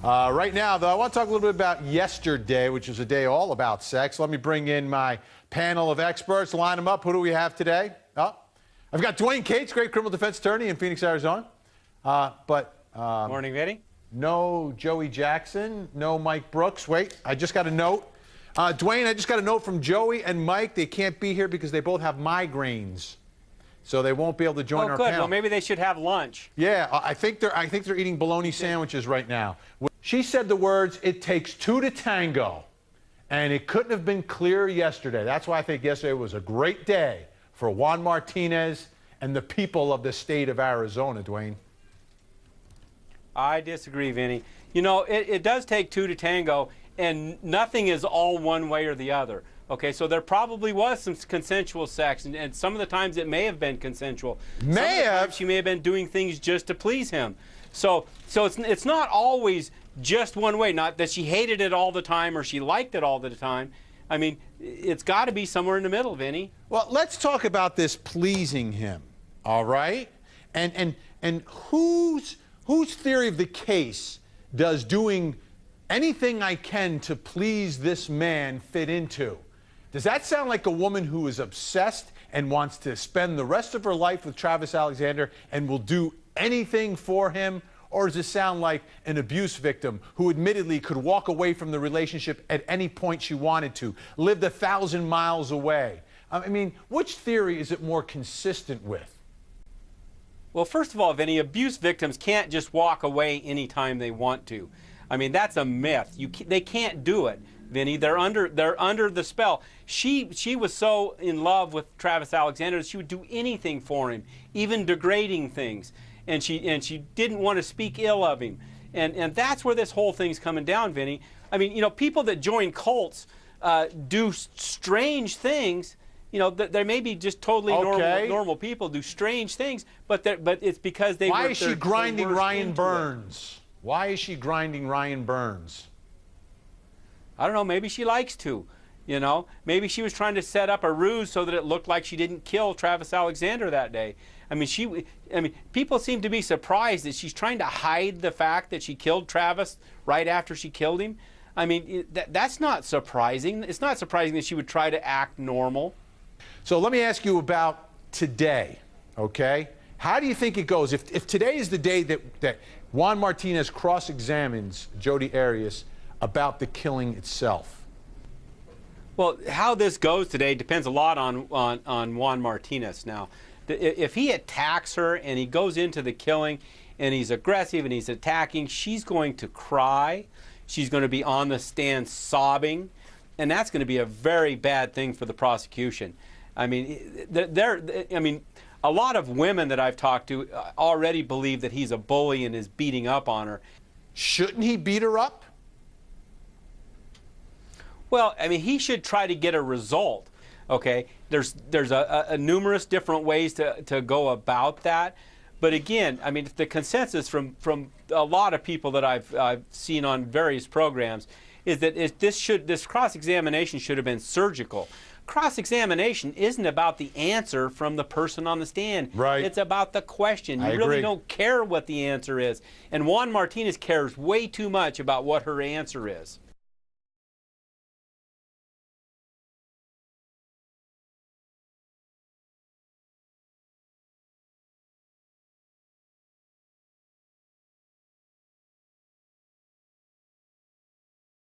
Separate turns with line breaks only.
Right now, though, I want to talk a little bit about yesterday, which is a day all about sex. Let me bring in my panel of experts, line them up. Who do we have today? Oh, I've got Dwane Cates, great criminal defense attorney in Phoenix, Arizona.
Morning, Vinny.
No Joey Jackson, no Mike Brooks. Wait, I just got a note. Dwane, I just got a note from Joey and Mike. They can't be here because they both have migraines, so they won't be able to join our
good.
panel.
Well, maybe they should have lunch.
Yeah, I think they're eating bologna sandwiches right now. She said the words, "It takes two to tango," and it couldn't have been clearer yesterday. That's why I think yesterday was a great day for Juan Martinez and the people of the state of Arizona, Dwane.
I disagree, Vinny. You know, it does take two to tango, and nothing is all one way or the other. Okay, so there probably was some consensual sex, and some of the times it may have been consensual. She may have been doing things just to please him. So it's not always just one way. Not that she hated it all the time or she liked it all the time. I mean, it's got to be somewhere in the middle, Vinny.
Well, let's talk about this pleasing him. All right, and whose theory of the case does doing anything I can to please this man fit into? Does that sound like a woman who is obsessed and wants to spend the rest of her life with Travis Alexander and will do anything for him? Or does it sound like an abuse victim who admittedly could walk away from the relationship at any point she wanted to, lived 1,000 miles away? I mean, which theory is it more consistent with?
Well, first of all, Vinny, abuse victims can't just walk away anytime they want to. I mean, that's a myth. They can't do it, Vinny. They're under the spell. She was so in love with Travis Alexander that she would do anything for him, even degrading things. And she didn't want to speak ill of him. And that's where this whole thing's coming down, Vinny. I mean, you know, people that join cults do strange things. You know, they may be just totally normal people, do strange things, but it's because they
Why is she grinding Ryan Burns? Why is she grinding Ryan Burns?
I don't know. Maybe she likes to. You know, maybe she was trying to set up a ruse so that it looked like she didn't kill Travis Alexander that day. I mean, people seem to be surprised that she's trying to hide the fact that she killed Travis right after she killed him. I mean, that's not surprising. It's not surprising that she would try to act normal.
So let me ask you about today, okay? How do you think it goes? If today is the day that Juan Martinez cross-examines Jodi Arias about the killing itself?
Well, how this goes today depends a lot on Juan Martinez. Now, if he attacks her and he goes into the killing and he's aggressive and he's attacking, she's going to cry. She's going to be on the stand sobbing, and that's going to be a very bad thing for the prosecution. I mean, a lot of women that I've talked to already believe that he's a bully and is beating up on her.
Shouldn't he beat her up?
Well, I mean, he should try to get a result. Okay, there's a numerous different ways to go about that, but again, I mean, the consensus from a lot of people that I've seen on various programs is that this cross-examination should have been surgical. Cross-examination isn't about the answer from the person on the stand.
Right.
It's about the question. You really don't care what the answer is. And Juan Martinez cares way too much about what her answer is.